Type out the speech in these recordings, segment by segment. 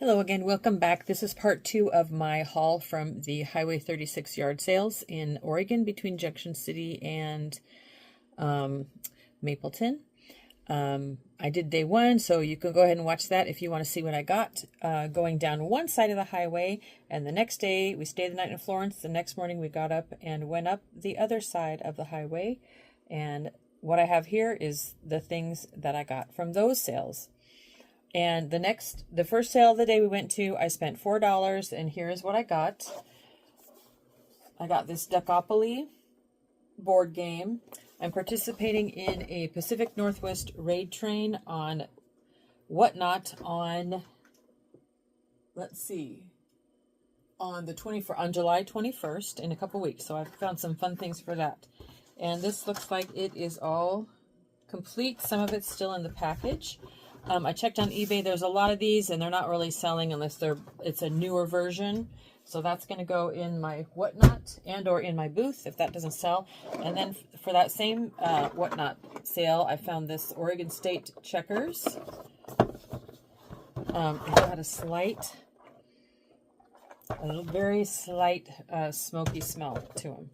Hello again, welcome back. This is part 2 of my haul from the Highway 36 yard sales in Oregon between Junction City and Mapleton. I did day 1, so you can go ahead and watch that if you want to see what I got. Going down one side of the highway, and the next day we stayed the night in Florence. The next morning we got up and went up the other side of the highway. And what I have here is the things that I got from those sales. And the first sale of the day we went to, I spent $4, and here's what I got. I got this Duckopoly board game. I'm participating in a Pacific Northwest raid train on Whatnot on, let's see, on July 21st, in a couple weeks. So I've found some fun things for that. And this looks like it is all complete. Some of it's still in the package. I checked on eBay. There's a lot of these, and they're not really selling unless it's a newer version. So that's going to go in my Whatnot and or in my booth if that doesn't sell. And then for that same Whatnot sale, I found this Oregon State checkers. It had a very slight smoky smell to them.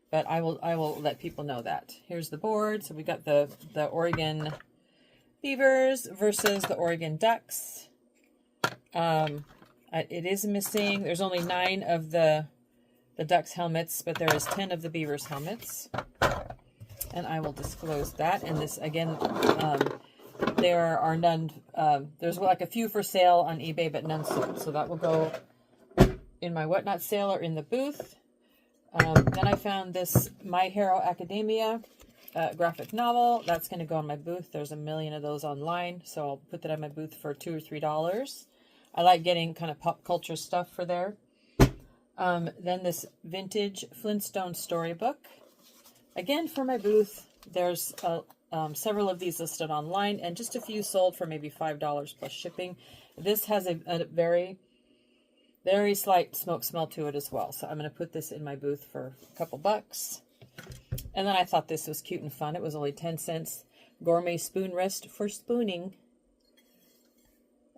But I will let people know that. Here's the board. So we got the Oregon Beavers versus the Oregon Ducks. It is missing. There's only 9 of the Ducks helmets, but there is 10 of the Beavers helmets. And I will disclose that. And this, again, there are none. There's like a few for sale on eBay, but none sold. So that will go in my Whatnot sale or in the booth. Then I found this My Hero Academia graphic novel. That's going to go on my booth. There's a million of those online, so I'll put that on my booth for $2 or $3. I like getting kind of pop culture stuff for there. Then this vintage Flintstone storybook, again for my booth. There's several of these listed online, and just a few sold for maybe $5 plus shipping. This has a very, very slight smoke smell to it as well, so I'm going to put this in my booth for a couple bucks. And then I thought this was cute and fun. It was only 10 cents. Gourmet spoon rest for spooning.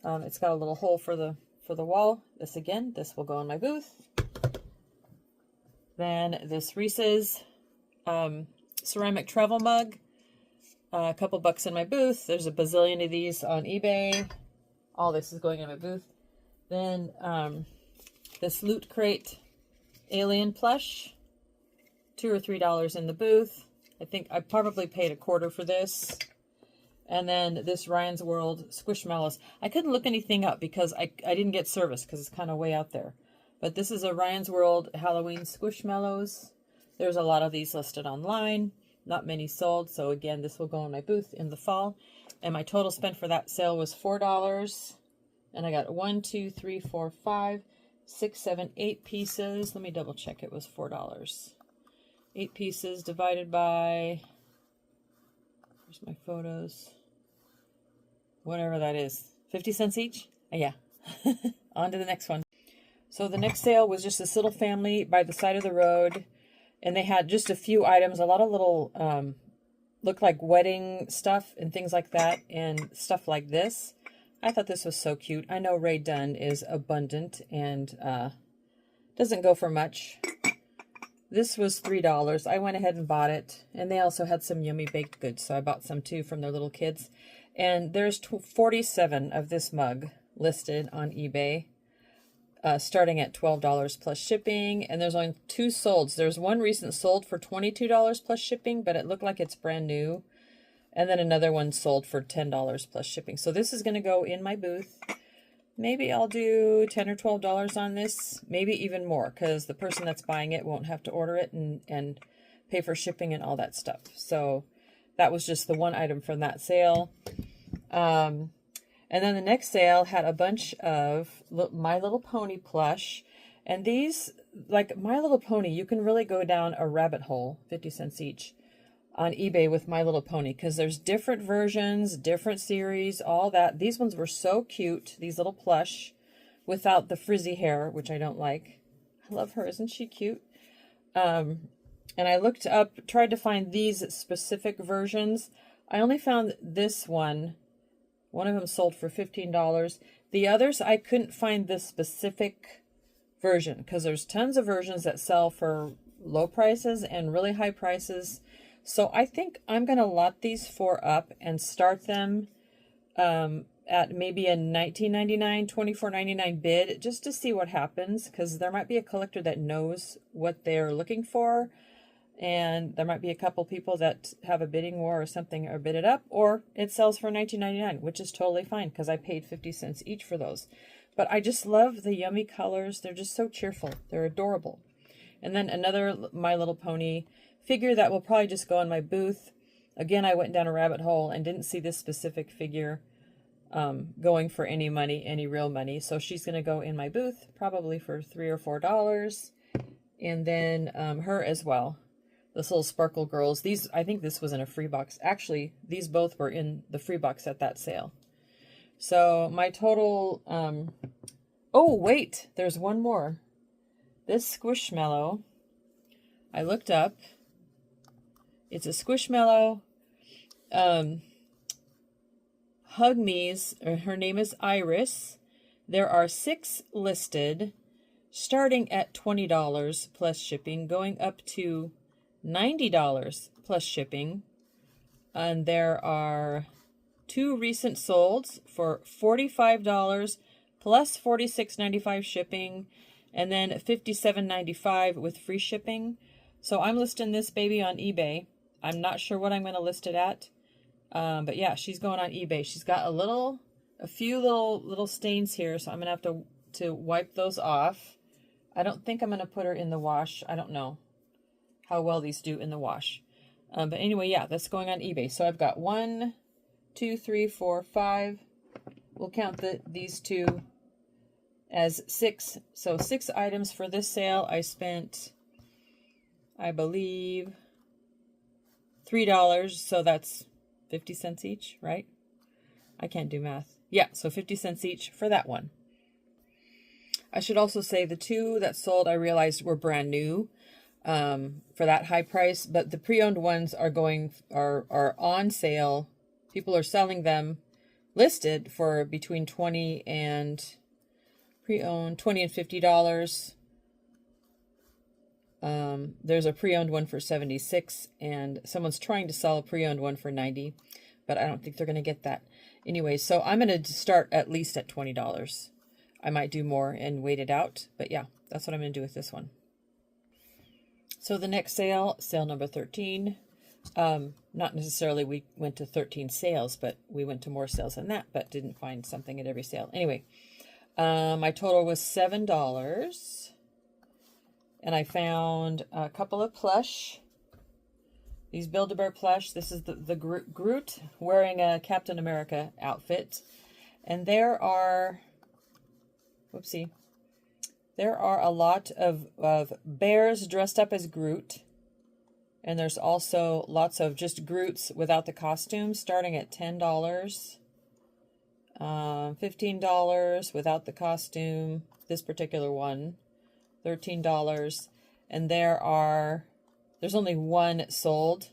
It's got a little hole for the wall. This will go in my booth. Then this Reese's ceramic travel mug. A couple bucks in my booth. There's a bazillion of these on eBay. All this is going in my booth. Then this Loot Crate alien plush. $2 or $3 in the booth. I think I probably paid $0.25 for this. And then this Ryan's World Squishmallows. I couldn't look anything up because I didn't get service because it's kind of way out there. But this is a Ryan's World Halloween Squishmallows. There's a lot of these listed online. Not many sold. So again, this will go in my booth in the fall. And my total spent for that sale was $4. And I got 1, 2, 3, 4, 5, 6, 7, 8 pieces. Let me double check. It was $4. 8 pieces divided by, here's my photos, whatever that is, 50 cents each? Yeah. On to the next one. So the next sale was just this little family by the side of the road, and they had just a few items, a lot of little, looked like wedding stuff and things like that, and stuff like this. I thought this was so cute. I know Rae Dunn is abundant and doesn't go for much. This was $3. I went ahead and bought it. And they also had some yummy baked goods, so I bought some too from their little kids. And there's 47 of this mug listed on eBay, starting at $12 plus shipping. And there's only 2 solds. There's one recent sold for $22 plus shipping, but it looked like it's brand new. And then another one sold for $10 plus shipping. So this is going to go in my booth. Maybe I'll do $10 or $12 on this, maybe even more, because the person that's buying it won't have to order it and pay for shipping and all that stuff. So that was just the one item from that sale. And then the next sale had a bunch of My Little Pony plush. And these, like My Little Pony, you can really go down a rabbit hole, 50 cents each, on eBay with My Little Pony, because there's different versions, different series, all that. These ones were so cute, these little plush, without the frizzy hair, which I don't like. I love her, isn't she cute? And I looked up, tried to find these specific versions. I only found this one. One of them sold for $15. The others, I couldn't find this specific version because there's tons of versions that sell for low prices and really high prices. So I think I'm going to lot these 4 up and start them at maybe a $19.99, $24.99 bid just to see what happens, because there might be a collector that knows what they're looking for, and there might be a couple people that have a bidding war or something or bid it up, or it sells for $19.99, which is totally fine because I paid 50 cents each for those. But I just love the yummy colors. They're just so cheerful. They're adorable. And then another My Little Pony figure that will probably just go in my booth. Again, I went down a rabbit hole and didn't see this specific figure going for any money, any real money. So she's going to go in my booth probably for $3 or $4. And then her as well. This little Sparkle Girls. These, I think this was in a free box. Actually, these both were in the free box at that sale. So my total, oh wait, there's one more. This Squishmallow, I looked up. It's a Squishmallow, Hug Me's, or her name is Iris. There are 6 listed, starting at $20 plus shipping, going up to $90 plus shipping. And there are 2 recent solds for $45 plus $46.95 shipping, and then $57.95 with free shipping. So I'm listing this baby on eBay. I'm not sure what I'm going to list it at. But yeah, she's going on eBay. She's got a few little stains here, so I'm going to have to wipe those off. I don't think I'm going to put her in the wash. I don't know how well these do in the wash. But anyway, yeah, that's going on eBay. So I've got 1, 2, 3, 4, 5. We'll count these 2 as 6. So 6 items for this sale. I spent, I believe, $3. So that's 50 cents each, right? I can't do math. Yeah, so 50 cents each for that one. I should also say the 2 that sold, I realized were brand new for that high price, but the pre-owned ones are on sale. People are selling them listed for between $20 and pre-owned $20 and $50. There's a pre-owned one for $76, and someone's trying to sell a pre-owned one for $90, but I don't think they're going to get that. Anyway, so I'm going to start at least at $20. I might do more and wait it out, but yeah, that's what I'm going to do with this one. So the next sale number 13. Not necessarily we went to 13 sales, but we went to more sales than that, but didn't find something at every sale. Anyway, my total was $7. And I found a couple of plush. These Build-A-Bear plush. This is the Groot wearing a Captain America outfit. And there are, whoopsie, there are a lot of bears dressed up as Groot. And there's also lots of just Groots without the costume, starting at $10. $15 without the costume, this particular one. $13, and there's only one sold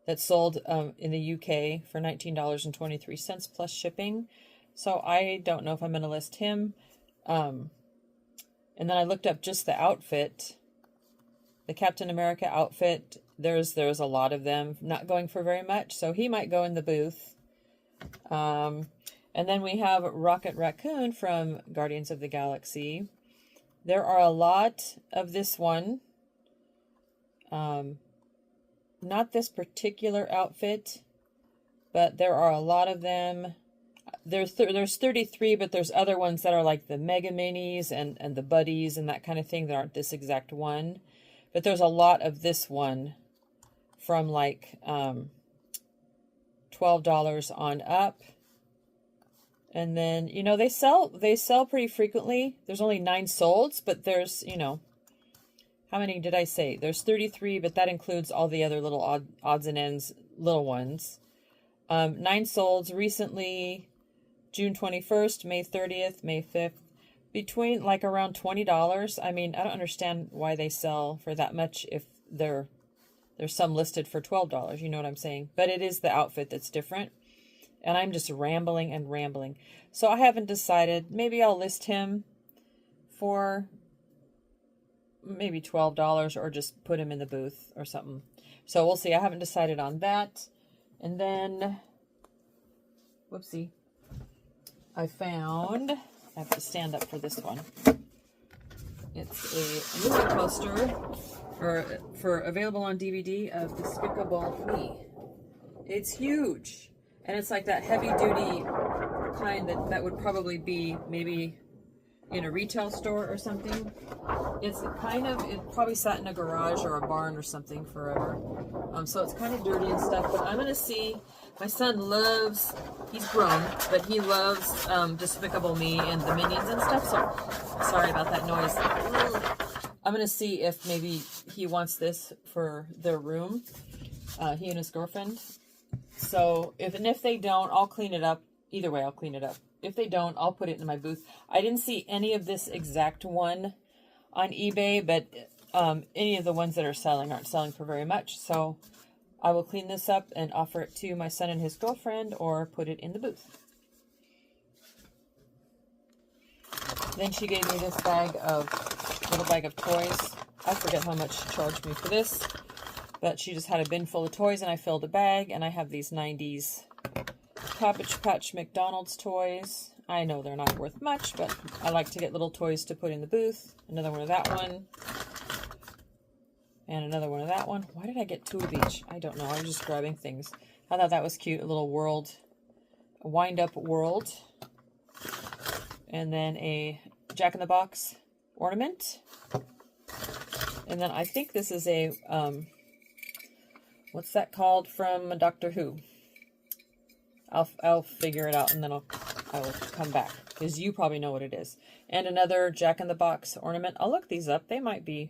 that's sold in the UK for $19.23 plus shipping. So I don't know if I'm going to list him. And then I looked up just the outfit, the Captain America outfit. There's a lot of them not going for very much, so he might go in the booth. And then we have Rocket Raccoon from Guardians of the Galaxy. There are a lot of this one. Not this particular outfit, but there are a lot of them. There's 33, but there's other ones that are like the Mega Minis and the Buddies and that kind of thing that aren't this exact one. But there's a lot of this one from like $12 on up. And then, you know, they sell pretty frequently. There's only 9 solds, but there's, you know, how many did I say? There's 33, but that includes all the other little odds and ends, little ones. 9 solds recently, June 21st, May 30th, May 5th, between like around $20. I mean, I don't understand why they sell for that much if there's some listed for $12. You know what I'm saying? But it is the outfit that's different. And I'm just rambling and rambling. So I haven't decided. Maybe I'll list him for maybe $12 or just put him in the booth or something. So we'll see. I haven't decided on that. And then, whoopsie, I have to stand up for this one. It's a movie poster for available on DVD of Despicable Me. It's huge. And it's like that heavy duty kind that would probably be maybe in a retail store or something. It probably sat in a garage or a barn or something forever. So it's kind of dirty and stuff, but I'm going to see. My son he's grown, but he loves Despicable Me and the Minions and stuff, so sorry about that noise. I'm going to see if maybe he wants this for their room, he and his girlfriend. So if they don't, I'll clean it up. Either way, I'll clean it up. If they don't, I'll put it in my booth. I didn't see any of this exact one on eBay, but any of the ones that are selling aren't selling for very much. So I will clean this up and offer it to my son and his girlfriend or put it in the booth. Then she gave me this little bag of toys. I forget how much she charged me for this, but she just had a bin full of toys and I filled a bag, and I have these 90s Cabbage Patch McDonald's toys. I know they're not worth much, but I like to get little toys to put in the booth. Another one of that one. And another one of that one. Why did I get 2 of each? I don't know. I was just grabbing things. I thought that was cute. A little a wind-up world. And then a Jack-in-the-Box ornament. And then I think this is a, what's that called from Doctor Who? I'll figure it out, and then I will come back, because you probably know what it is. And another Jack-in-the-Box ornament. I'll look these up. They might be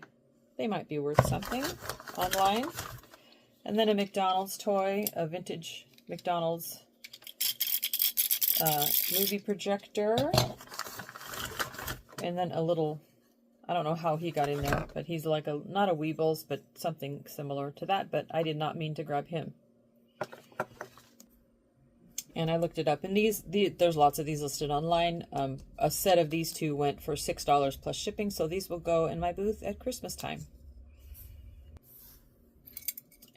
worth something online. And then a McDonald's toy, a vintage McDonald's movie projector. And then a little, I don't know how he got in there, but he's like not a Weebles, but something similar to that. But I did not mean to grab him. And I looked it up, and there's lots of these listed online. A set of these 2 went for $6 plus shipping, so these will go in my booth at Christmas time.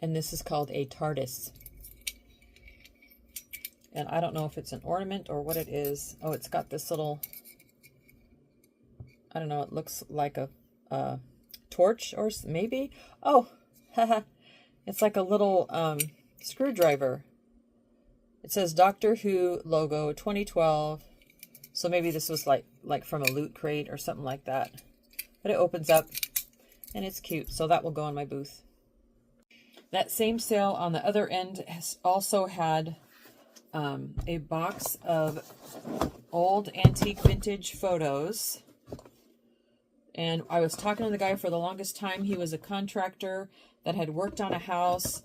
And this is called a TARDIS. And I don't know if it's an ornament or what it is. Oh, it's got this little, I don't know, it looks like a torch or maybe. Oh, haha, it's like a little screwdriver. It says Doctor Who logo 2012. So maybe this was like from a loot crate or something like that. But it opens up and it's cute. So that will go in my booth. That same sale on the other end has also had a box of old antique vintage photos. And I was talking to the guy for the longest time. He was a contractor that had worked on a house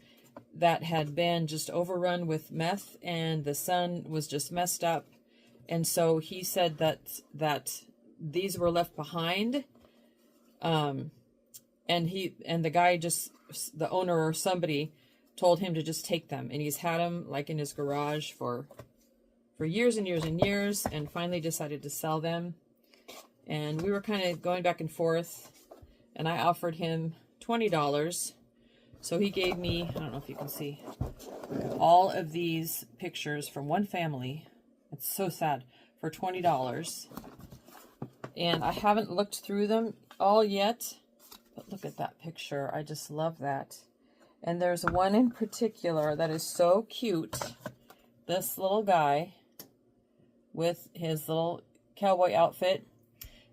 that had been just overrun with meth, and the son was just messed up. And so he said that these were left behind. And the guy the owner or somebody told him to just take them. And he's had them like in his garage for years and years and years, and finally decided to sell them. And we were kind of going back and forth, and I offered him $20. So he gave me, I don't know if you can see, all of these pictures from one family. It's so sad, for $20. And I haven't looked through them all yet, but look at that picture. I just love that. And there's one in particular that is so cute. This little guy with his little cowboy outfit.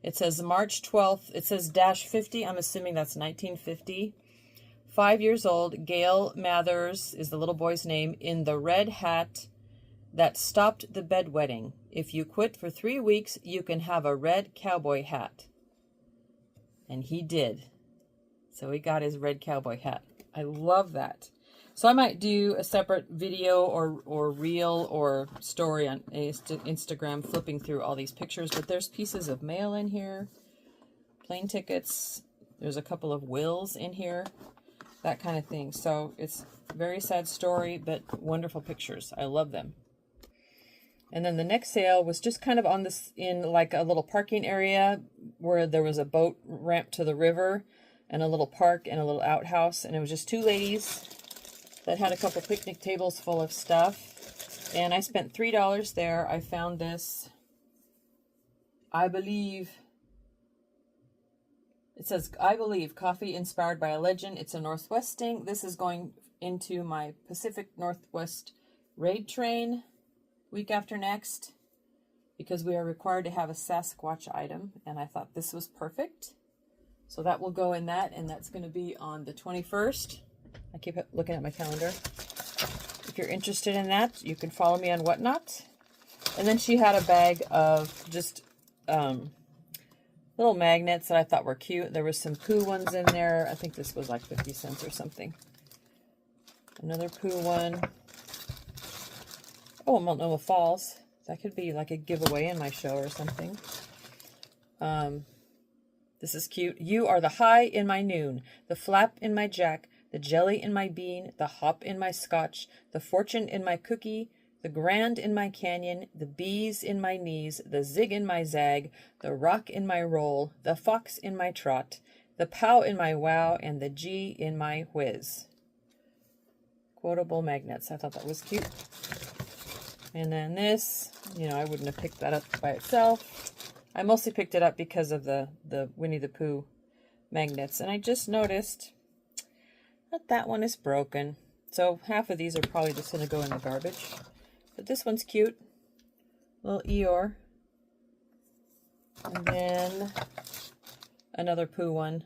It says March 12th. It says -50. I'm assuming that's 1950. 5 years old, Gail Mathers is the little boy's name, in the red hat that stopped the bedwetting. If you quit for 3 weeks, you can have a red cowboy hat. And he did. So he got his red cowboy hat. I love that. So I might do a separate video or reel or story on Instagram flipping through all these pictures. But there's pieces of mail in here, plane tickets. There's a couple of wills in here. That kind of thing. So it's a very sad story, but wonderful pictures. I love them. And then the next sale was just kind of on this, in like a little parking area where there was a boat ramp to the river and a little park and a little outhouse. And it was just two ladies that had a couple picnic tables full of stuff. And I spent $3 there. I found this, I believe, it says, I believe, coffee inspired by a legend. It's a Northwesting. This is going into my Pacific Northwest raid train week after next, because we are required to have a Sasquatch item, and I thought this was perfect. So that will go in that, and that's going to be on the 21st. I keep looking at my calendar. If you're interested in that, you can follow me on Whatnot. And then she had a bag of just little magnets that I thought were cute. There was some poo ones in there. I think this was like 50 cents or something. Another poo one. Oh, Multnomah Falls. That could be like a giveaway in my show or something. This is cute. You are the high in my noon, the flap in my jack, the jelly in my bean, the hop in my scotch, the fortune in my cookie, the grand in my canyon, the bees in my knees, the zig in my zag, the rock in my roll, the fox in my trot, the pow in my wow, and the G in my whiz. Quotable magnets. I thought that was cute. And then this, you know, I wouldn't have picked that up by itself. I mostly picked it up because of the Winnie the Pooh magnets. And I just noticed that that one is broken. So half of these are probably just going to go in the garbage. But this one's cute. Little Eeyore. And then another Pooh one.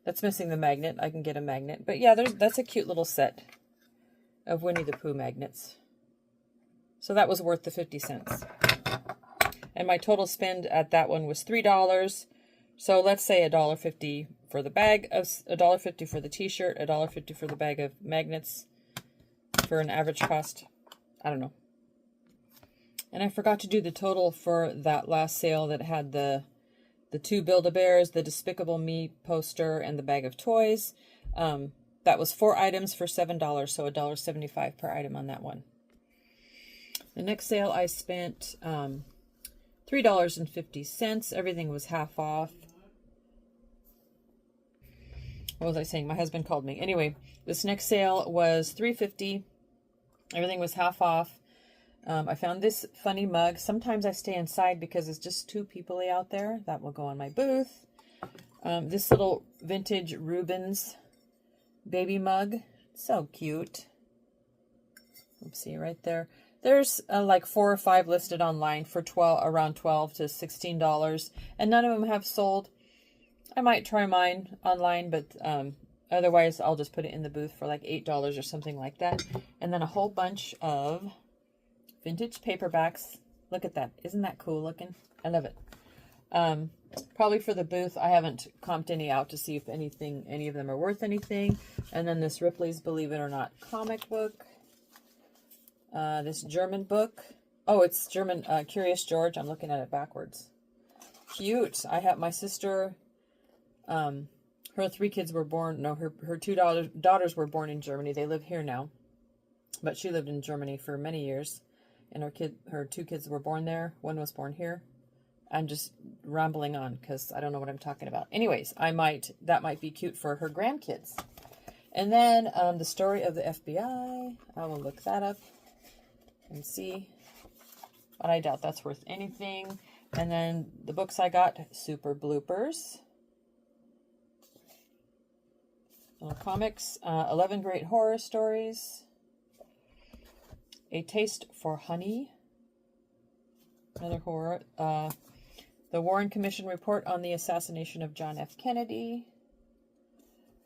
That's missing the magnet. I can get a magnet. But yeah, that's a cute little set of Winnie the Pooh magnets. So that was worth the 50 cents. And my total spend at that one was $3. So let's say $1.50 for the bag, of $1.50 for the t-shirt, $1.50 for the bag of magnets, for an average cost, I don't know. And I forgot to do the total for that last sale that had the two Build-A-Bears, the Despicable Me poster, and the bag of toys. That was 4 items for $7, so $1.75 per item on that one. The next sale I spent $3.50. Everything was half off. What was I saying? My husband called me. Anyway, this next sale was $3.50. Everything was half off. I found this funny mug. Sometimes I stay inside because it's just too peoply out there. That will go on my booth. This little vintage Rubens baby mug. So cute. Oopsie, right there. There's like 4 or 5 listed online for around $12 to $16, and none of them have sold. I might try mine online, but otherwise I'll just put it in the booth for like $8 or something like that. And then a whole bunch of vintage paperbacks. Look at that. Isn't that cool looking? I love it. Probably for the booth. I haven't comped any out to see if any of them are worth anything. And then this Ripley's Believe It or Not comic book. This German book. Oh, it's German, Curious George. I'm looking at it backwards. Cute. I have my sister, her 3 kids were born, no, her 2 daughters were born in Germany. They live here now, but she lived in Germany for many years, and her 2 kids were born there. One was born here. I'm just rambling on because I don't know what I'm talking about. Anyways, that might be cute for her grandkids. And then the story of the FBI. I will look that up and see, but I doubt that's worth anything. And then the books I got, Super Bloopers, comics, 11 Great Horror Stories, A Taste for Honey, another horror, the Warren Commission Report on the Assassination of John F. Kennedy,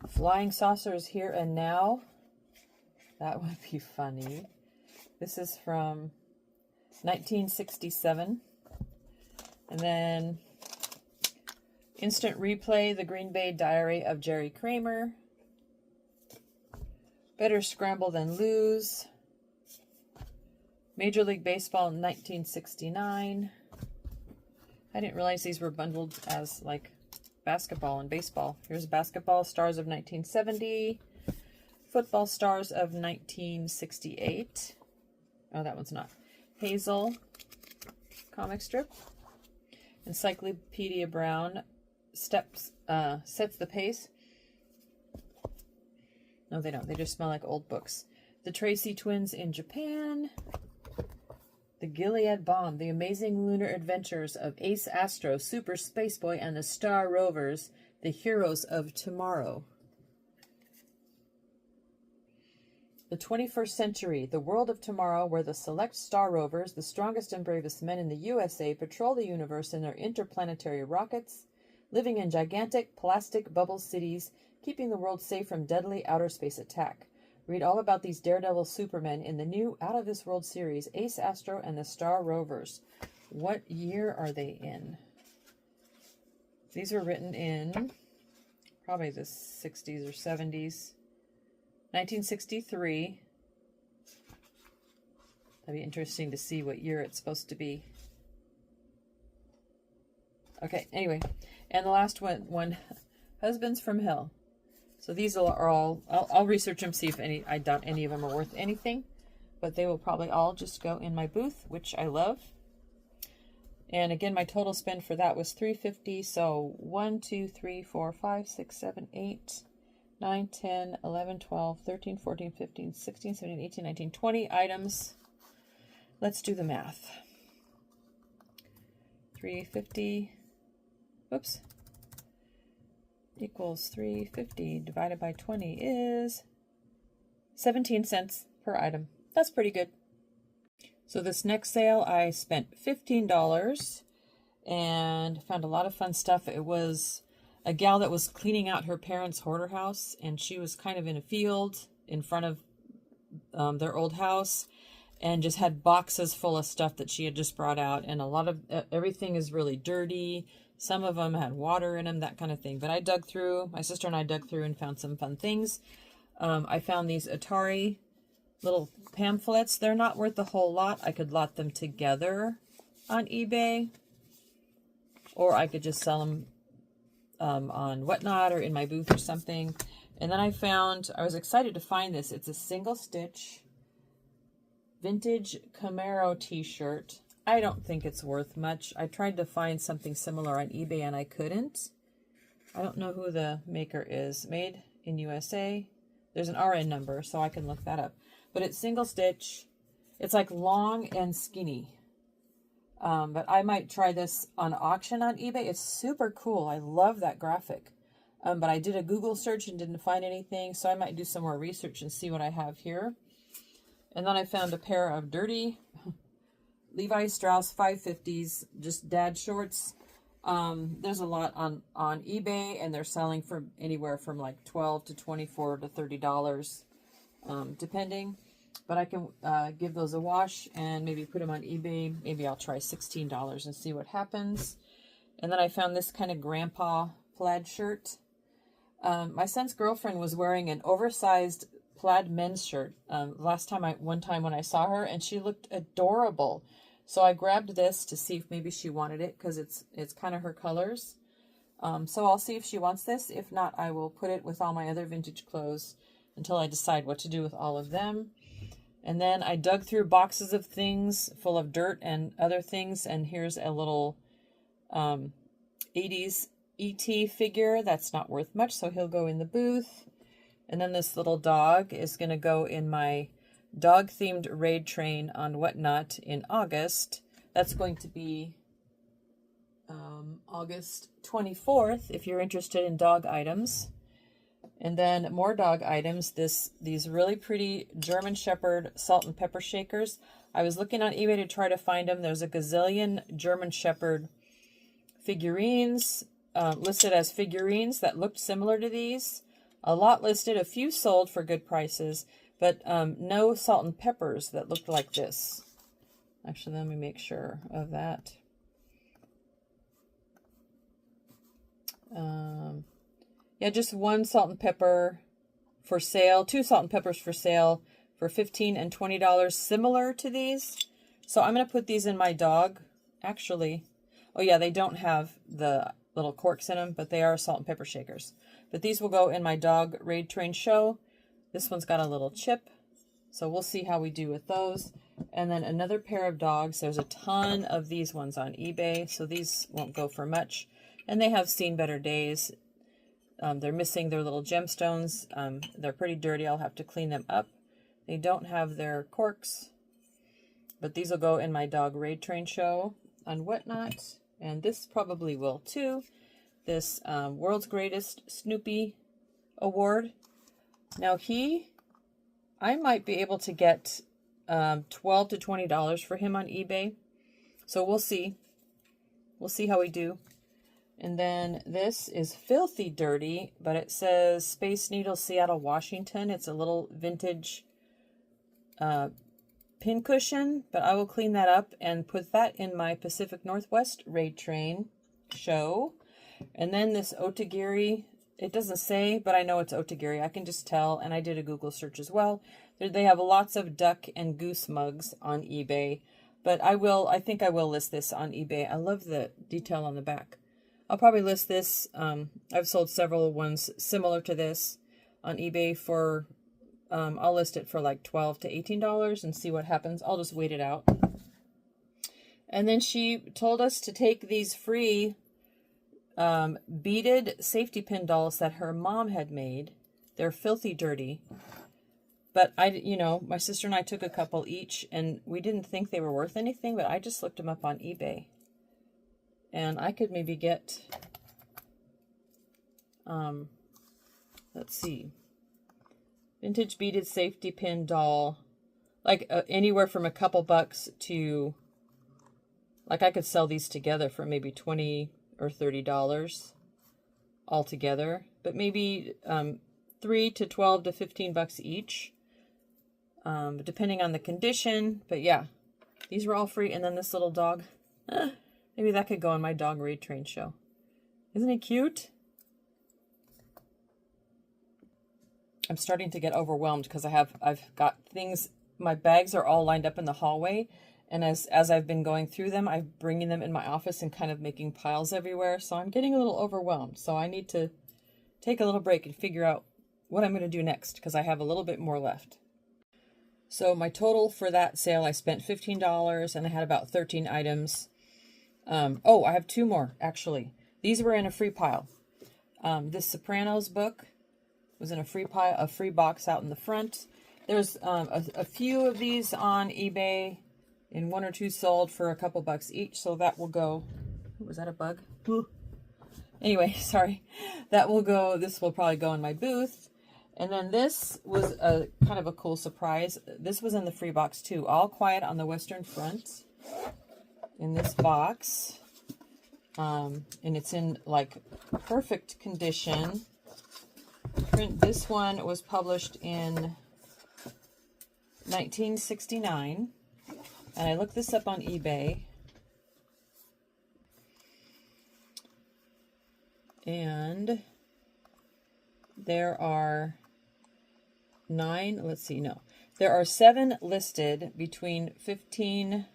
Flying Saucers Here and Now, that would be funny. This is from 1967. And then Instant Replay, The Green Bay Diary of Jerry Kramer. Better Scramble Than Lose. Major League Baseball 1969. I didn't realize these were bundled as like basketball and baseball. Here's Basketball Stars of 1970. Football Stars of 1968. Oh, that one's not. Hazel, comic strip. Encyclopedia Brown sets the pace. No, they don't. They just smell like old books. The Tracy Twins in Japan. The Gilead Bomb, The Amazing Lunar Adventures of Ace Astro, Super Space Boy, and the Star Rovers, the Heroes of Tomorrow. The 21st Century, the World of Tomorrow, where the select Star Rovers, the strongest and bravest men in the USA, patrol the universe in their interplanetary rockets, living in gigantic plastic bubble cities, keeping the world safe from deadly outer space attack. Read all about these daredevil supermen in the new Out of This World series, Ace Astro and the Star Rovers. What year are they in? These were written in probably the 60s or 70s. 1963. That'd be interesting to see what year it's supposed to be. Okay, anyway. And the last one Husbands from Hell. So these are all, I'll research them, see if I doubt any of them are worth anything. But they will probably all just go in my booth, which I love. And again, my total spend for that was $350. So 1, 2, 3, 4, 5, 6, 7, 8, 9, 10, 11, 12, 13, 14, 15, 16, 17, 18, 19, 20 items. Let's do the math. 350, whoops, equals 350 divided by 20 is 17 cents per item. That's pretty good. So this next sale, I spent $15 and found a lot of fun stuff. It was a gal that was cleaning out her parents' hoarder house, and she was kind of in a field in front of their old house, and just had boxes full of stuff that she had just brought out, and a lot of everything is really dirty. Some of them had water in them, that kind of thing. But I dug through, my sister and I dug through and found some fun things. I found these Atari little pamphlets. They're not worth a whole lot. I could lot them together on eBay, or I could just sell them on Whatnot or in my booth or something. And then I was excited to find this. It's a single stitch vintage Camaro t-shirt. I don't think it's worth much. I tried to find something similar on eBay and I couldn't. I don't know who the maker is. Made in USA. There's an RN number, so I can look that up. But it's single stitch. It's like long and skinny. But I might try this on auction on eBay. It's super cool. I love that graphic. But I did a Google search and didn't find anything, so I might do some more research and see what I have here. And then I found a pair of dirty Levi Strauss 550s, just dad shorts. There's a lot on eBay, and they're selling for anywhere from like $12 to $24 to $30, depending. But I can give those a wash and maybe put them on eBay. Maybe I'll try $16 and see what happens. And then I found this kind of grandpa plaid shirt. My son's girlfriend was wearing an oversized plaid men's shirt one time when I saw her, and she looked adorable. So I grabbed this to see if maybe she wanted it, because it's kind of her colors. So I'll see if she wants this. If not, I will put it with all my other vintage clothes until I decide what to do with all of them. And then I dug through boxes of things full of dirt and other things, and here's a little 80s ET figure that's not worth much, so he'll go in the booth. And then this little dog is going to go in my dog-themed raid train on Whatnot in August. That's going to be August 24th, if you're interested in dog items. And then more dog items, these really pretty German Shepherd salt and pepper shakers. I was looking on eBay to try to find them. There's a gazillion German Shepherd figurines listed as figurines that looked similar to these. A lot listed, a few sold for good prices, but no salt and peppers that looked like this. Actually, let me make sure of that. Yeah, just one salt and pepper for sale, 2 salt and peppers for sale for $15 and $20, similar to these. So I'm going to put these in my dog. Actually, oh yeah, they don't have the little corks in them, but they are salt and pepper shakers. But these will go in my dog raid train show. This one's got a little chip, So we'll see how we do with those. And then another pair of dogs. There's a ton of these ones on eBay, so these won't go for much. And they have seen better days. They're missing their little gemstones. They're pretty dirty. I'll have to clean them up. They don't have their corks, but these will go in my dog raid train show on Whatnot. And this probably will too. This World's Greatest Snoopy Award. Now I might be able to get $12 to $20 for him on eBay. So we'll see. We'll see how we do. And then this is Filthy Dirty, but it says Space Needle, Seattle, Washington. It's a little vintage pincushion, but I will clean that up and put that in my Pacific Northwest raid train show. And then this Otagiri, it doesn't say, but I know it's Otagiri. I can just tell, and I did a Google search as well. They have lots of duck and goose mugs on eBay, but I think I will list this on eBay. I love the detail on the back. I'll probably list this. I've sold several ones similar to this on eBay for, I'll list it for like $12 to $18 and see what happens. I'll just wait it out. And then she told us to take these free beaded safety pin dolls that her mom had made. They're filthy dirty. But my sister and I took a couple each, and we didn't think they were worth anything, but I just looked them up on eBay. And I could maybe get, let's see, vintage beaded safety pin doll, like anywhere from a couple bucks to, like I could sell these together for maybe $20 or $30 altogether, but maybe $3 to $12 to $15 each, depending on the condition. But yeah, these were all free. And then this little dog, maybe that could go on my dog raid train show. Isn't he cute? I'm starting to get overwhelmed because I've got things, my bags are all lined up in the hallway. And as I've been going through them, I'm bringing them in my office and kind of making piles everywhere. So I'm getting a little overwhelmed. So I need to take a little break and figure out what I'm going to do next, because I have a little bit more left. So my total for that sale, I spent $15 and I had about 13 items. Oh, I have two more, actually. These were in a free pile. This Sopranos book was in a free pile, a free box out in the front. There's a few of these on eBay, and one or two sold for a couple bucks each. So that will go. Was that a bug? Ooh. Anyway, sorry. That will go. This will probably go in my booth. And then this was a kind of a cool surprise. This was in the free box too. All Quiet on the Western Front. In this box, and it's in like perfect condition. This one was published in 1969, and I looked this up on eBay, and there are there are 7 listed between $15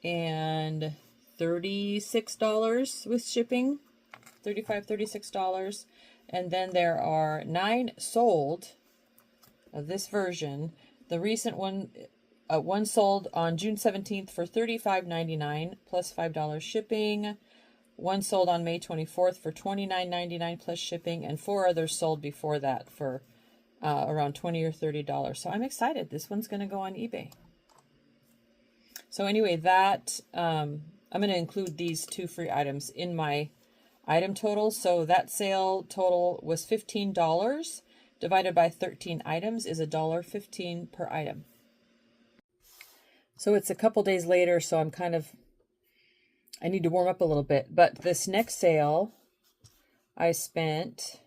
and $36 with shipping, $35, $36. And then there are 9 sold of this version. The recent one, one sold on June 17th for $35.99 plus $5 shipping. One sold on May 24th for $29.99 plus shipping, and 4 others sold before that for around $20 or $30. So I'm excited. This one's going to go on eBay. So anyway, that I'm going to include these 2 free items in my item total. So that sale total was $15 divided by 13 items is $1.15 per item. So it's a couple days later, so I need to warm up a little bit. But this next sale, I spent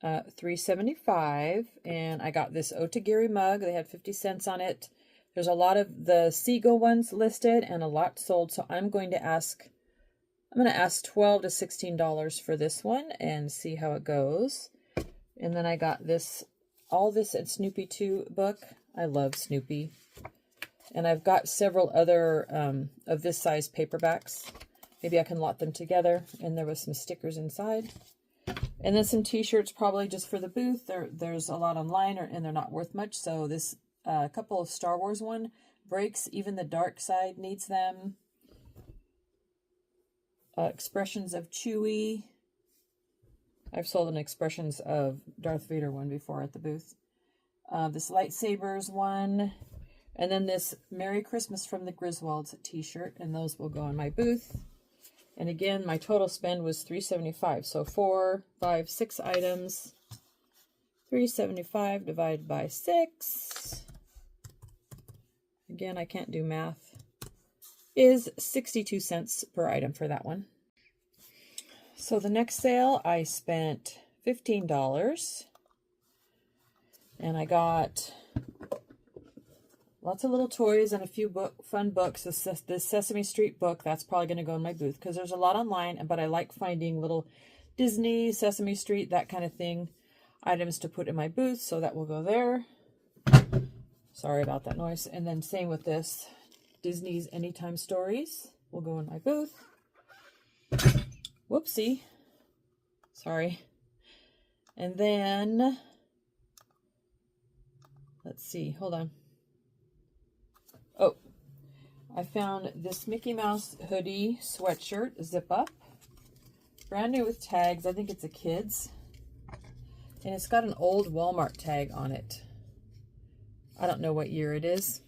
$3.75, and I got this Otagiri mug. They had 50 cents on it. There's a lot of the Seagull ones listed and a lot sold, so I'm going to ask $12 to $16 for this one and see how it goes. And then I got this All This and Snoopy 2 book. I love Snoopy. And I've got several other of this size paperbacks. Maybe I can lot them together. And there was some stickers inside. And then some t-shirts probably just for the booth. There's a lot online and they're not worth much. So this couple of Star Wars one breaks. Even the dark side needs them. Expressions of Chewie. I've sold an Expressions of Darth Vader one before at the booth. This Lightsabers one. And then this Merry Christmas from the Griswolds t-shirt. And those will go in my booth. And again, my total spend was $375. So 4, 5, 6 items. $375 divided by 6. Again, I can't do math. Is 62 cents per item for that one. So the next sale, I spent $15. And I got lots of little toys and a few fun books. This Sesame Street book, that's probably going to go in my booth because there's a lot online, but I like finding little Disney, Sesame Street, that kind of thing, items to put in my booth, so that will go there. Sorry about that noise. And then same with this, Disney's Anytime Stories will go in my booth. Whoopsie. Sorry. And then, let's see, hold on. Oh, I found this Mickey Mouse hoodie sweatshirt, zip up. Brand new with tags. I think it's a kid's. And it's got an old Walmart tag on it. I don't know what year it is.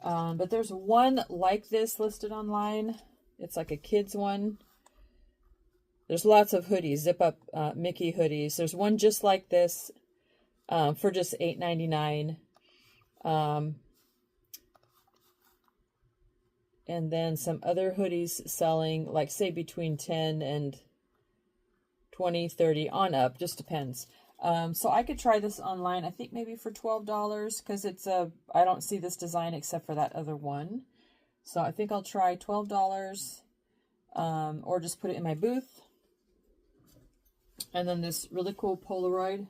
But there's one like this listed online. It's like a kid's one. There's lots of hoodies, zip up Mickey hoodies. There's one just like this for just $8.99. And then some other hoodies selling, like say between 10 and 20, 30 on up, just depends. So I could try this online, I think maybe for $12, because it's I don't see this design except for that other one. So I think I'll try $12, or just put it in my booth. And then this really cool Polaroid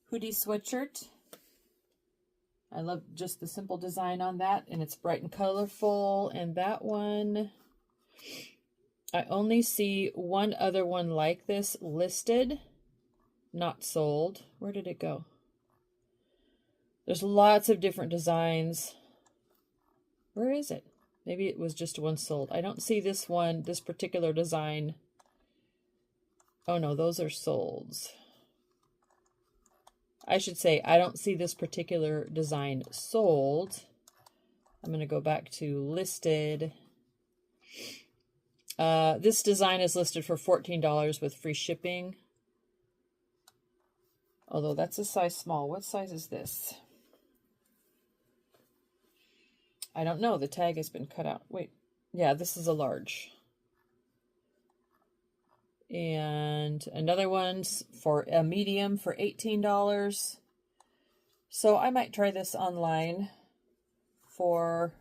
hoodie sweatshirt. I love just the simple design on that, and it's bright and colorful. And that one, I only see one other one like this listed, not sold. Where did it go? There's lots of different designs. Where is it? Maybe it was just one sold. I don't see this one, this particular design. Oh no, those are solds. I should say, I don't see this particular design sold. I'm going to go back to listed. This design is listed for $14 with free shipping. Although that's a size small. What size is this? I don't know. The tag has been cut out. Wait. Yeah, this is a large. And another one's for a medium for $18. So I might try this online for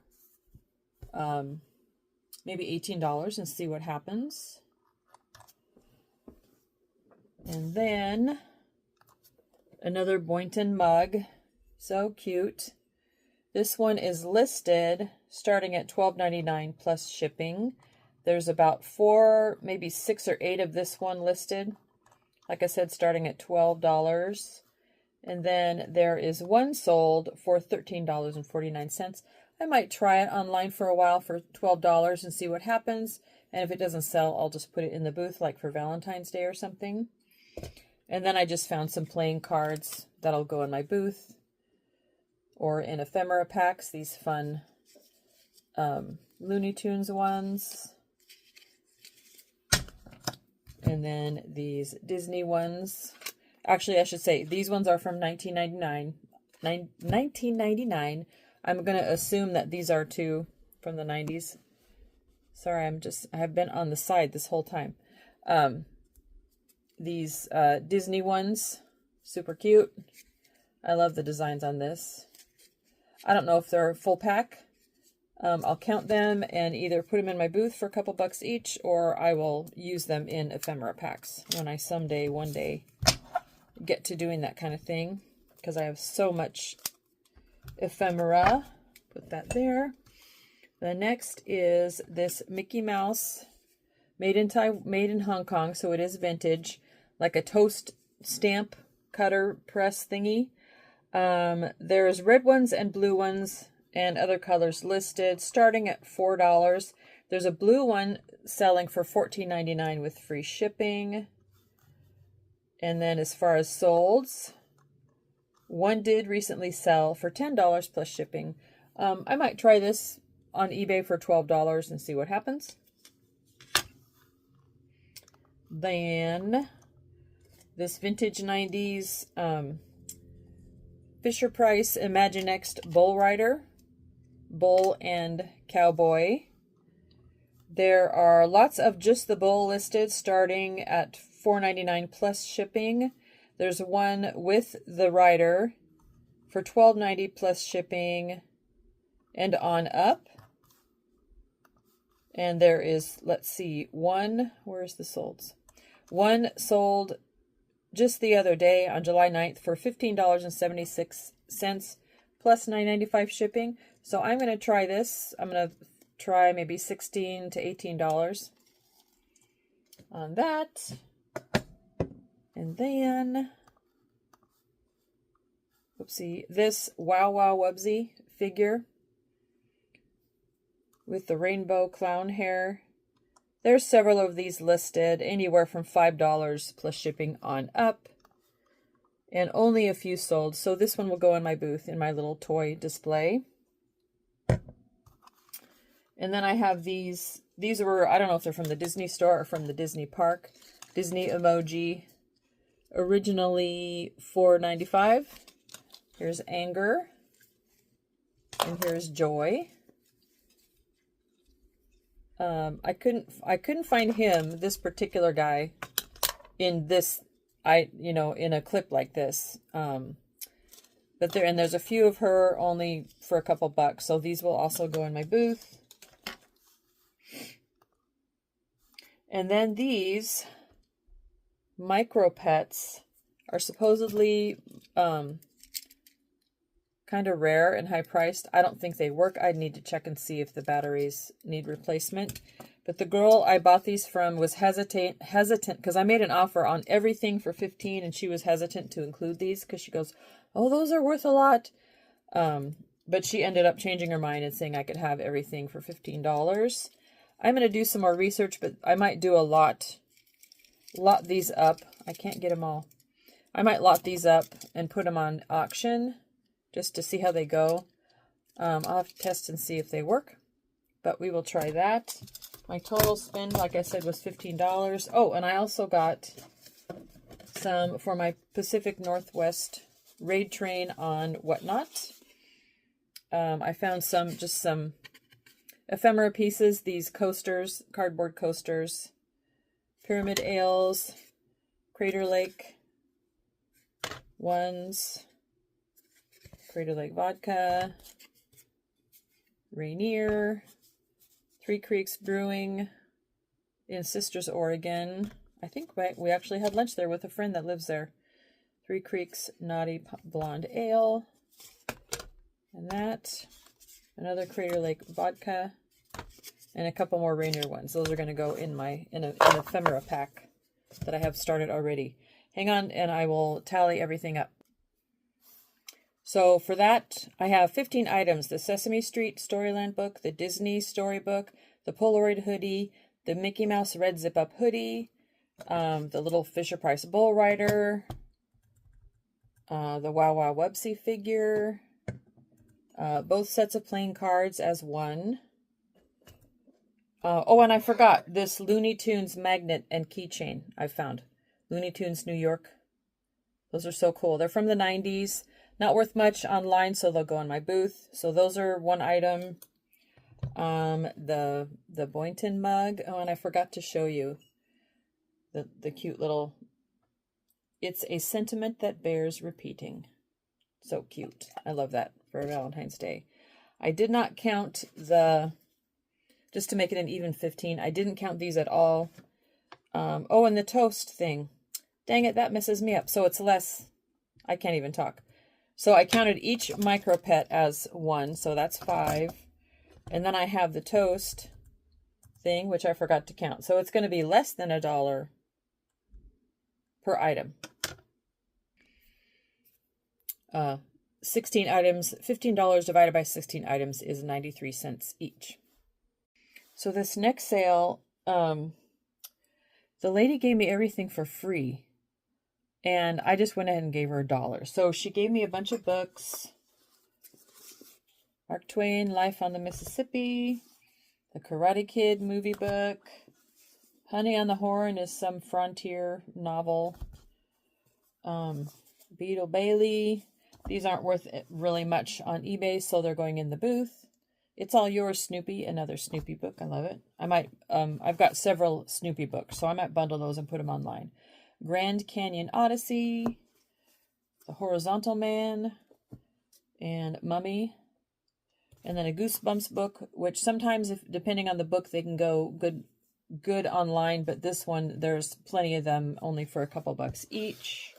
maybe $18 and see what happens. And then another Boynton mug. So cute. This one is listed starting at $12.99 plus shipping. There's about 4, maybe 6 or 8 of this one listed. Like I said, starting at $12. And then there is one sold for $13.49. I might try it online for a while for $12 and see what happens. And if it doesn't sell, I'll just put it in the booth like for Valentine's Day or something. And then I just found some playing cards that'll go in my booth. Or in ephemera packs, these fun Looney Tunes ones. And then these Disney ones. Actually, I should say, these ones are from 1999. I'm going to assume that these are too from the 90s. Sorry, I have been on the side this whole time. These Disney ones, super cute. I love the designs on this. I don't know if they're full pack. I'll count them and either put them in my booth for a couple bucks each, or I will use them in ephemera packs when I someday, one day, get to doing that kind of thing, because I have so much ephemera. Put that there. The next is this Mickey Mouse, made in Hong Kong, so it is vintage. like a toast stamp cutter press thingy. There's red ones and blue ones and other colors listed, starting at $4. There's a blue one selling for $14.99 with free shipping. And then as far as solds, one did recently sell for $10 plus shipping. I might try this on eBay for $12 and see what happens. Then this vintage 90s Fisher Price Imaginext Bull Rider, bull and cowboy. There are lots of just the bull listed, starting at $4.99 plus shipping. There's one with the rider for $12.90 plus shipping and on up. And there is, let's see, one, where's the solds? One sold just the other day on July 9th for $15.76 plus $9.95 shipping. So I'm going to try this. I'm going to try maybe $16 to $18 on that. And then, oopsie, this Wow Wow Wubsy figure with the rainbow clown hair. There's several of these listed, anywhere from $5 plus shipping on up. And only a few sold. So this one will go in my booth in my little toy display. And then I have these. These were, I don't know if they're from the Disney store or from the Disney park. Disney emoji. Originally $4.95. Here's anger. And here's joy. I couldn't find him, this particular guy, in this, in a clip like this. But there's a few of her only for a couple bucks. So these will also go in my booth. And then these micro pets are supposedly kind of rare and high priced. I don't think they work. I'd need to check and see if the batteries need replacement. But the girl I bought these from was hesitant because I made an offer on everything for $15 and she was hesitant to include these because she goes, oh, those are worth a lot. But she ended up changing her mind and saying I could have everything for $15. I'm going to do some more research, but I might do lot these up. I can't get them all. I might lot these up and put them on auction just to see how they go. I'll have to test and see if they work, but we will try that. My total spend, like I said, was $15. Oh, and I also got some for my Pacific Northwest raid train on Whatnot. I found some ephemera pieces, these coasters, cardboard coasters, Pyramid Ales, Crater Lake ones, Crater Lake Vodka, Rainier, Three Creeks Brewing in Sisters, Oregon. I think we actually had lunch there with a friend that lives there. Three Creeks Naughty Blonde Ale. And that. Another Crater Lake Vodka. And a couple more Rainier ones. Those are going to go in an ephemera pack that I have started already. Hang on and I will tally everything up. So for that, I have 15 items. The Sesame Street Storyland book, the Disney Storybook, the Polaroid hoodie, the Mickey Mouse Red Zip Up hoodie, the little Fisher Price Bull Rider, the Wow Wow Wubsy figure, both sets of playing cards as one. Oh, and I forgot this Looney Tunes magnet and keychain I found. Looney Tunes New York. Those are so cool. They're from the 90s. Not worth much online, so they'll go in my booth. So those are one item. The Boynton mug. Oh, and I forgot to show you the cute little... It's a sentiment that bears repeating. So cute. I love that for Valentine's Day. I did not count just to make it an even 15, I didn't count these at all. Oh, and the toast thing. Dang it, that messes me up. So it's less. I can't even talk. So I counted each micro pet as one, so that's 5. And then I have the toast thing, which I forgot to count. So it's going to be less than $1 per item. 16 items, $15 divided by 16 items is 93 cents each. So this next sale, the lady gave me everything for free. And I just went ahead and gave her $1. So she gave me a bunch of books. Mark Twain, Life on the Mississippi. The Karate Kid movie book. Honey on the Horn is some frontier novel. Beetle Bailey. These aren't worth really much on eBay, so they're going in the booth. It's All Yours, Snoopy, another Snoopy book. I love it. I might, I've got several Snoopy books, so I might bundle those and put them online. Grand Canyon Odyssey, The Horizontal Man, and Mummy. And then a Goosebumps book, which sometimes, if depending on the book, they can go good online, but this one, there's plenty of them, only for a couple bucks each.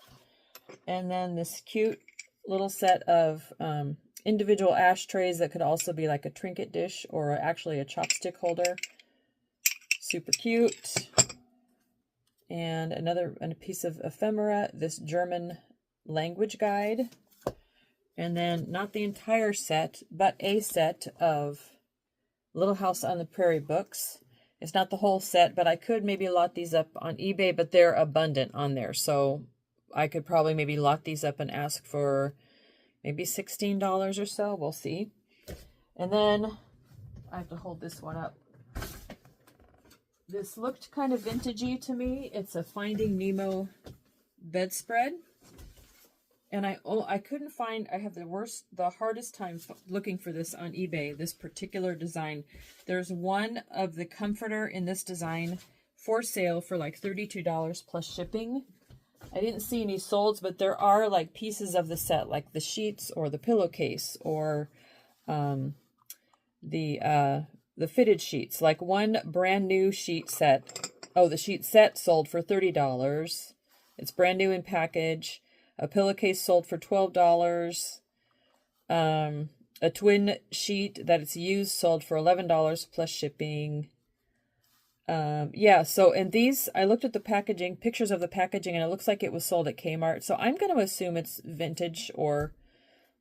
And then this cute little set of individual ashtrays that could also be like a trinket dish or actually a chopstick holder. Super cute. And a piece of ephemera, this German language guide. And then not the entire set, but a set of Little House on the Prairie books. It's not the whole set, but I could maybe lot these up on eBay, but they're abundant on there. So I could probably maybe lot these up and ask for maybe $16 or so. We'll see. And then I have to hold this one up. This looked kind of vintagey to me. It's a Finding Nemo bedspread. And I couldn't find, I have the hardest time looking for this on eBay, this particular design. There's one of the comforter in this design for sale for like $32 plus shipping. I didn't see any solds, but there are like pieces of the set, like the sheets or the pillowcase or the fitted sheets, like one brand new sheet set. Oh, the sheet set sold for $30. It's brand new in package. A pillowcase sold for $12. A twin sheet that it's used sold for $11 plus shipping. Yeah, so, and these, I looked at the packaging, pictures of the packaging, and it looks like it was sold at Kmart. So I'm going to assume it's vintage or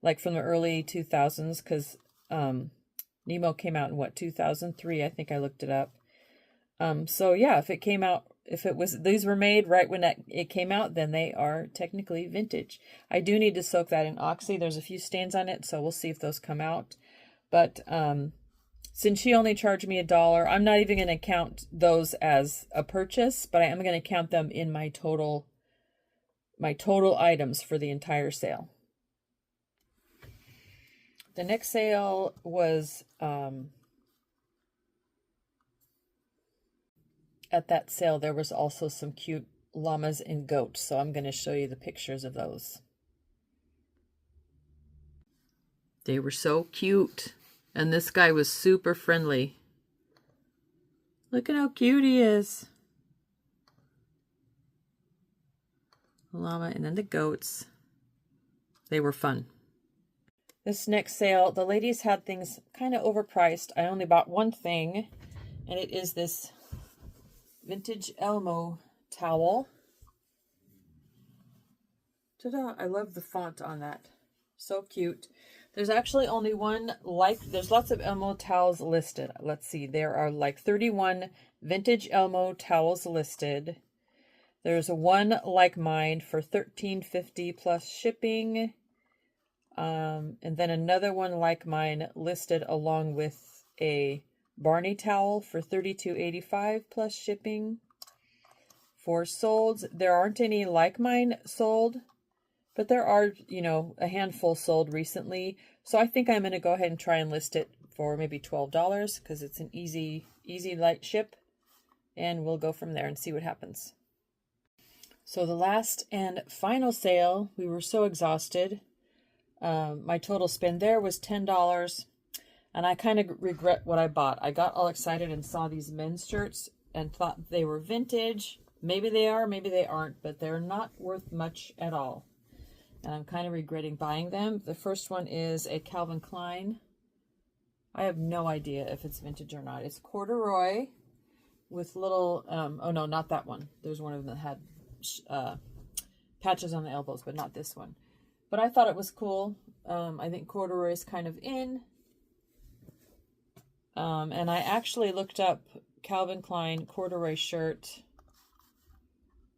like from the early 2000s, because Nemo came out in what, 2003? I think I looked it up. So yeah, if it came out, these were made right when it came out, then they are technically vintage. I do need to soak that in Oxy. There's a few stains on it, so we'll see if those come out. But since she only charged me $1, I'm not even going to count those as a purchase, but I am going to count them in my total items for the entire sale. The next sale was at that sale, there was also some cute llamas and goats, so I'm going to show you the pictures of those. They were so cute, and this guy was super friendly. Look at how cute he is. The llama and then the goats. They were fun. This next sale, the ladies had things kind of overpriced. I only bought one thing, and it is this vintage Elmo towel. Ta-da! I love the font on that. So cute. There's actually only one there's lots of Elmo towels listed. Let's see, there are like 31 vintage Elmo towels listed. There's one like mine for $13.50 plus shipping. And then another one like mine listed along with a Barney towel for $32.85 plus shipping. For solds, there aren't any like mine sold, but there are, a handful sold recently. So I think I'm going to go ahead and try and list it for maybe $12 because it's an easy light ship. And we'll go from there and see what happens. So the last and final sale, we were so exhausted. My total spend there was $10. And I kind of regret what I bought. I got all excited and saw these men's shirts and thought they were vintage. Maybe they are, maybe they aren't, but they're not worth much at all. And I'm kind of regretting buying them. The first one is a Calvin Klein. I have no idea if it's vintage or not. It's corduroy with little, oh no, not that one. There's one of them that had patches on the elbows, but not this one. But I thought it was cool. I think corduroy is kind of in. And I actually looked up Calvin Klein corduroy shirt.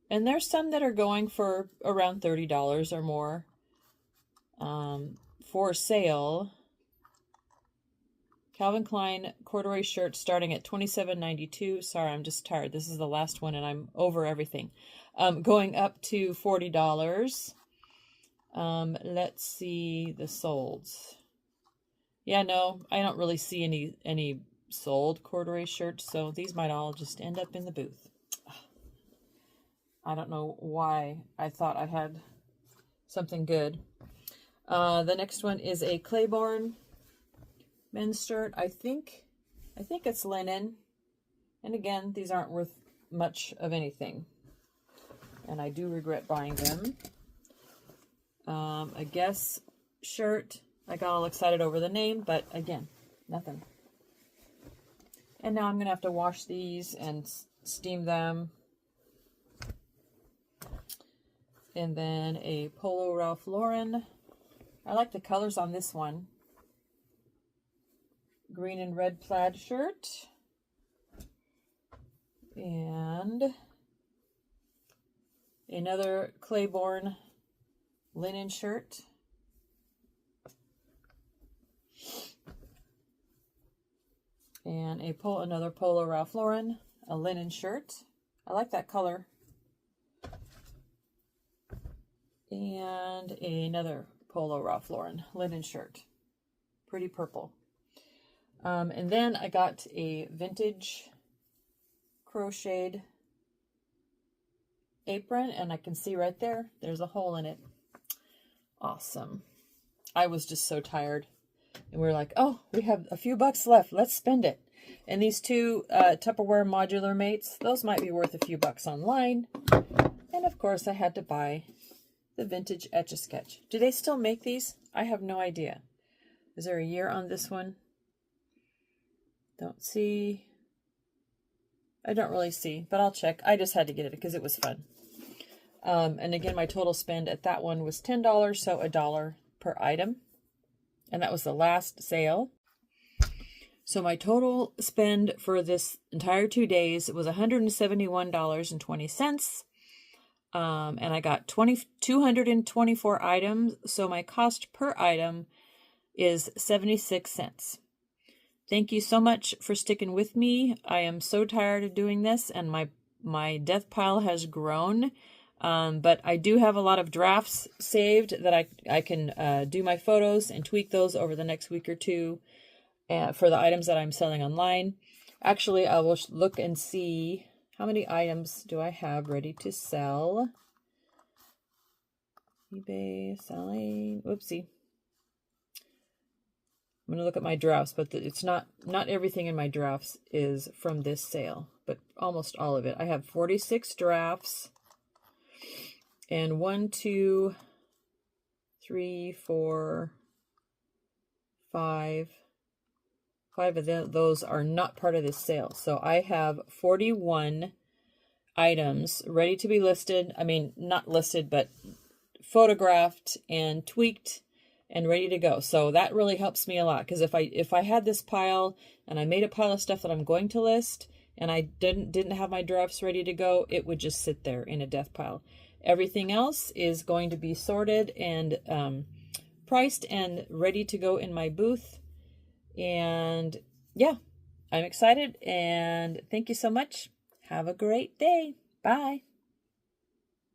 And there's some that are going for around $30 or more for sale. Calvin Klein corduroy shirt starting at $27.92. Sorry, I'm just tired. This is the last one and I'm over everything. Going up to $40. Let's see the solds. Yeah, no, I don't really see any sold corduroy shirts, so these might all just end up in the booth. I don't know why I thought I had something good. The next one is a Claiborne men's shirt. I think it's linen. And again, these aren't worth much of anything. And I do regret buying them. A Guess shirt. I got all excited over the name, but again, nothing. And now I'm going to have to wash these and steam them. And then a Polo Ralph Lauren. I like the colors on this one. Green and red plaid shirt. And another Claiborne linen shirt. And another Polo Ralph Lauren, a linen shirt. I like that color. And another Polo Ralph Lauren linen shirt. Pretty purple. And then I got a vintage crocheted apron, and I can see right there's a hole in it. Awesome. I was just so tired. And we were like, oh, we have a few bucks left. Let's spend it. And these two Tupperware modular mates, those might be worth a few bucks online. And of course, I had to buy the vintage Etch-a-Sketch. Do they still make these? I have no idea. Is there a year on this one? Don't see. I don't really see, but I'll check. I just had to get it because it was fun. And again, my total spend at that one was $10, so $1 per item. And that was the last sale. So my total spend for this entire 2 days was $171.20. And I got 224 items. So my cost per item is 76 cents. Thank you so much for sticking with me. I am so tired of doing this, and my death pile has grown. But I do have a lot of drafts saved that I can do my photos and tweak those over the next week or two for the items that I'm selling online. Actually, I will look and see how many items do I have ready to sell. eBay selling. Whoopsie. I'm going to look at my drafts, but it's not everything in my drafts is from this sale, but almost all of it. I have 46 drafts. And 1, 2, 3, 4, 5. 5 of those are not part of this sale. So I have 41 items ready to be listed. I mean, not listed, but photographed and tweaked and ready to go. So that really helps me a lot, because if I had this pile and I made a pile of stuff that I'm going to list and I didn't have my drafts ready to go, it would just sit there in a death pile. Everything else is going to be sorted and priced and ready to go in my booth. And yeah, I'm excited, and thank you so much. Have a great day. Bye.